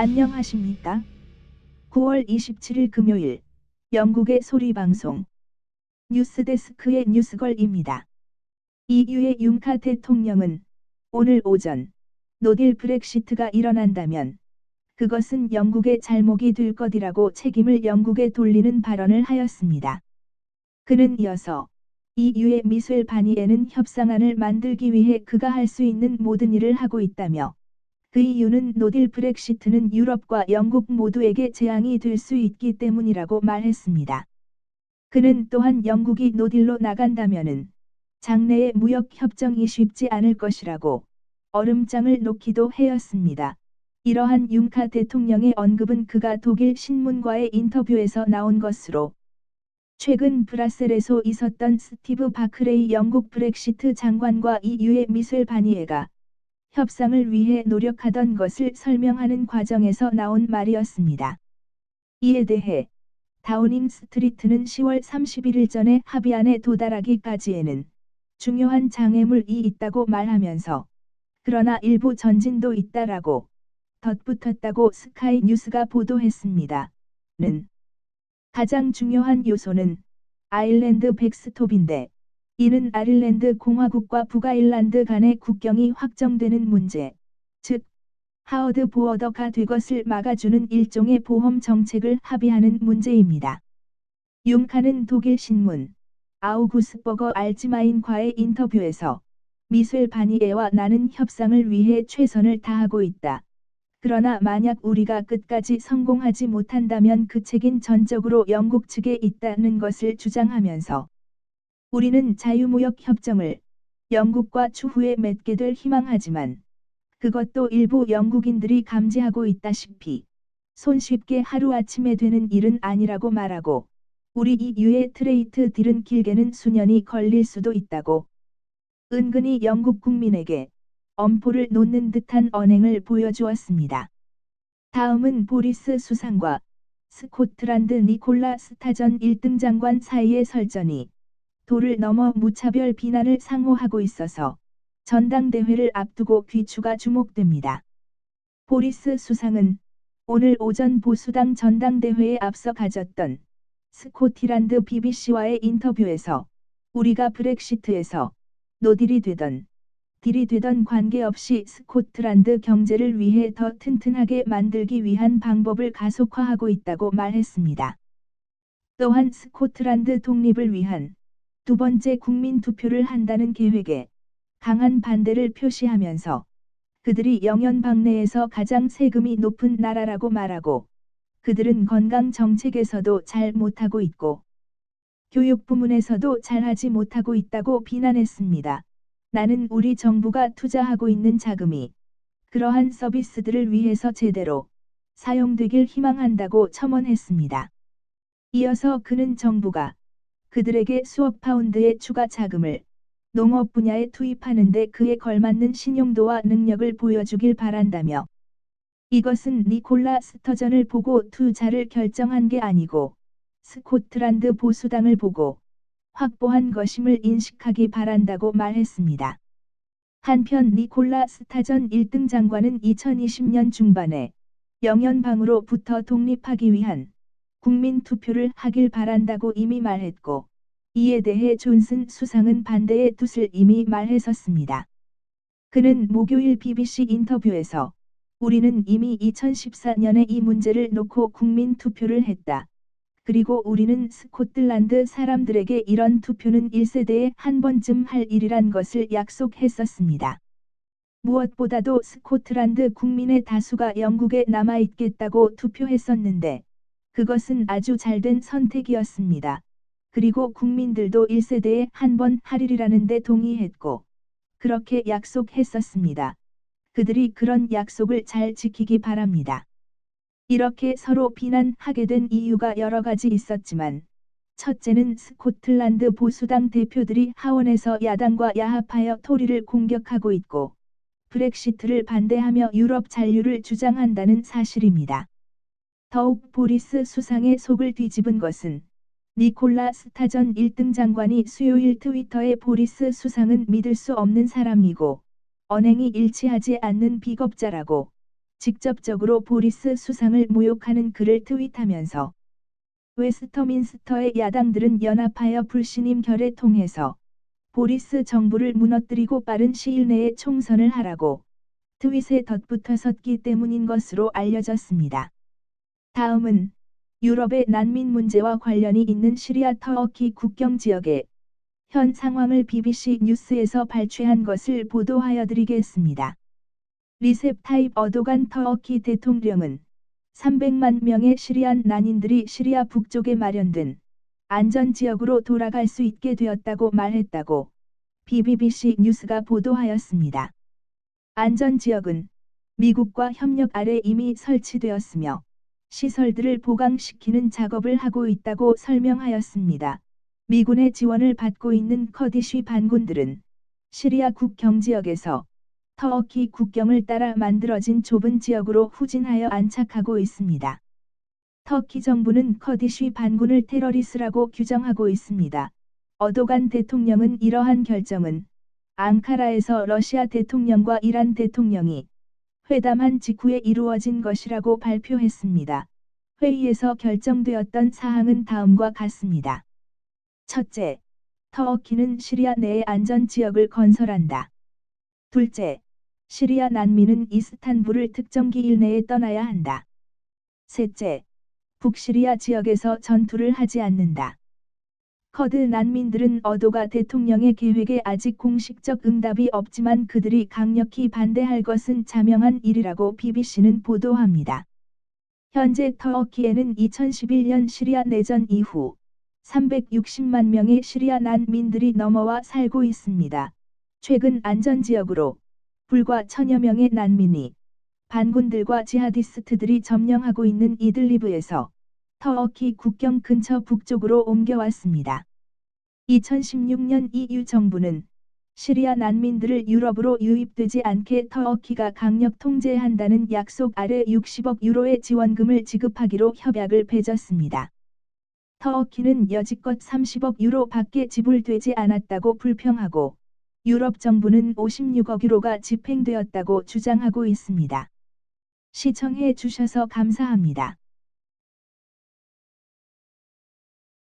안녕하십니까? 9월 27일 금요일 영국의 소리방송 뉴스데스크의 뉴스걸입니다. EU의 융카 대통령은 오늘 오전 노딜 브렉시트가 일어난다면 그것은 영국의 잘못이 될 것이라고 책임을 영국에 돌리는 발언을 하였습니다. 그는 이어서 EU의 미셸 바니에는 협상안을 만들기 위해 그가 할 수 있는 모든 일을 하고 있다며 그 이유는 노딜 브렉시트는 유럽과 영국 모두에게 재앙이 될 수 있기 때문이라고 말했습니다. 그는 또한 영국이 노딜로 나간다면은 장래의 무역 협정이 쉽지 않을 것이라고 얼음장을 놓기도 하였습니다. 이러한 융카 대통령의 언급은 그가 독일 신문과의 인터뷰에서 나온 것으로 최근 브뤼셀에서 있었던 스티브 바크레이 영국 브렉시트 장관과 EU의 미셸 바니에가 협상을 위해 노력하던 것을 설명하는 과정에서 나온 말이었습니다. 이에 대해 다우닝 스트리트는 10월 31일 전에 합의안에 도달하기까지에는 중요한 장애물이 있다고 말하면서 그러나 일부 전진도 있다라고 덧붙였다고 스카이 뉴스가 보도했습니다. 는 가장 중요한 요소는 아일랜드 백스톱인데 이는 아일랜드 공화국과 북아일란드 간의 국경이 확정되는 문제, 즉 하워드 보어더가 되것을 막아주는 일종의 보험 정책을 합의하는 문제입니다. 융카는 독일 신문 아우구스버거 알지마인과의 인터뷰에서 미셸 바니에와 나는 협상을 위해 최선을 다하고 있다. 그러나 만약 우리가 끝까지 성공하지 못한다면 그 책임 전적으로 영국 측에 있다는 것을 주장하면서 우리는 자유무역 협정을 영국과 추후에 맺게 될 희망하지만 그것도 일부 영국인들이 감지하고 있다시피 손쉽게 하루아침에 되는 일은 아니라고 말하고 우리 EU의 트레이드 딜은 길게는 수년이 걸릴 수도 있다고 은근히 영국 국민에게 엄포를 놓는 듯한 언행을 보여주었습니다. 다음은 보리스 수상과 스코틀랜드 니콜라 스타전 1등 장관 사이의 설전이 도를 넘어 무차별 비난을 상호하고 있어서 전당대회를 앞두고 귀추가 주목됩니다. 보리스 수상은 오늘 오전 보수당 전당대회에 앞서 가졌던 스코틀랜드 BBC와의 인터뷰에서 우리가 브렉시트에서 노딜이 되던 딜이 되던 관계없이 스코틀랜드 경제를 위해 더 튼튼하게 만들기 위한 방법을 가속화하고 있다고 말했습니다. 또한 스코틀랜드 독립을 위한 두 번째 국민 투표를 한다는 계획에 강한 반대를 표시하면서 그들이 영연 방내에서 가장 세금이 높은 나라라고 말하고 그들은 건강 정책에서도 잘 못하고 있고 교육 부문에서도 잘하지 못하고 있다고 비난했습니다. 나는 우리 정부가 투자하고 있는 자금이 그러한 서비스들을 위해서 제대로 사용되길 희망한다고 첨언했습니다. 이어서 그는 정부가 그들에게 수억 파운드의 추가 자금을 농업 분야에 투입하는 데 그에 걸맞는 신용도와 능력을 보여주길 바란다며 이것은 니콜라 스터전을 보고 투자를 결정한 게 아니고 스코틀랜드 보수당을 보고 확보한 것임을 인식하기 바란다고 말했습니다. 한편 니콜라 스타전 1등 장관은 2020년 중반에 영연방으로부터 독립하기 위한 국민 투표를 하길 바란다고 이미 말했고 이에 대해 존슨 수상은 반대의 뜻을 이미 말했었습니다. 그는 목요일 BBC 인터뷰에서 우리는 이미 2014년에 이 문제를 놓고 국민 투표를 했다. 그리고 우리는 스코틀랜드 사람들에게 이런 투표는 1세대에 한 번쯤 할 일이란 것을 약속했었습니다. 무엇보다도 스코틀랜드 국민의 다수가 영국에 남아있겠다고 투표했었는데 그것은 아주 잘된 선택이었습니다. 그리고 국민들도 1세대에 한 번 할 일이라는 데 동의했고 그렇게 약속했었습니다. 그들이 그런 약속을 잘 지키기 바랍니다. 이렇게 서로 비난하게 된 이유가 여러 가지 있었지만 첫째는 스코틀랜드 보수당 대표들이 하원에서 야당과 야합하여 토리를 공격하고 있고 브렉시트를 반대하며 유럽 잔류를 주장한다는 사실입니다. 더욱 보리스 수상의 속을 뒤집은 것은 니콜라 스타전 1등 장관이 수요일 트위터에 보리스 수상은 믿을 수 없는 사람이고 언행이 일치하지 않는 비겁자라고 직접적으로 보리스 수상을 모욕하는 글을 트윗하면서 웨스터민스터의 야당들은 연합하여 불신임 결에 통해서 보리스 정부를 무너뜨리고 빠른 시일 내에 총선을 하라고 트윗에 덧붙어섰기 때문인 것으로 알려졌습니다. 다음은 유럽의 난민 문제와 관련이 있는 시리아 터키 국경 지역의 현 상황을 BBC 뉴스에서 발췌한 것을 보도하여 드리겠습니다. 리셉 타입 어도간 터키 대통령은 300만 명의 시리안 난인들이 시리아 북쪽에 마련된 안전지역으로 돌아갈 수 있게 되었다고 말했다고 BBC 뉴스가 보도하였습니다. 안전지역은 미국과 협력 아래 이미 설치되었으며 시설들을 보강시키는 작업을 하고 있다고 설명하였습니다. 미군의 지원을 받고 있는 커디쉬 반군들은 시리아 국경 지역에서 터키 국경을 따라 만들어진 좁은 지역으로 후진하여 안착하고 있습니다. 터키 정부는 커디쉬 반군을 테러리스트라고 규정하고 있습니다. 어도간 대통령은 이러한 결정은 앙카라에서 러시아 대통령과 이란 대통령이 회담한 직후에 이루어진 것이라고 발표했습니다. 회의에서 결정되었던 사항은 다음과 같습니다. 첫째, 터키는 시리아 내에 안전지역을 건설한다. 둘째, 시리아 난민은 이스탄불을 특정 기일 내에 떠나야 한다. 셋째, 북시리아 지역에서 전투를 하지 않는다. 커드 난민들은 어도가 대통령의 계획에 아직 공식적 응답이 없지만 그들이 강력히 반대할 것은 자명한 일이라고 BBC는 보도합니다. 현재 터키에는 2011년 시리아 내전 이후 360만 명의 시리아 난민들이 넘어와 살고 있습니다. 최근 안전지역으로 불과 1000여 명의 난민이 반군들과 지하디스트들이 점령하고 있는 이들리브에서 터키 국경 근처 북쪽으로 옮겨왔습니다. 2016년 EU 정부는 시리아 난민들을 유럽으로 유입되지 않게 터키가 강력 통제한다는 약속 아래 60억 유로의 지원금을 지급하기로 협약을 맺었습니다. 터키는 여지껏 30억 유로 밖에 지불되지 않았다고 불평하고 유럽 정부는 56억 유로가 집행되었다고 주장하고 있습니다. 시청해 주셔서 감사합니다.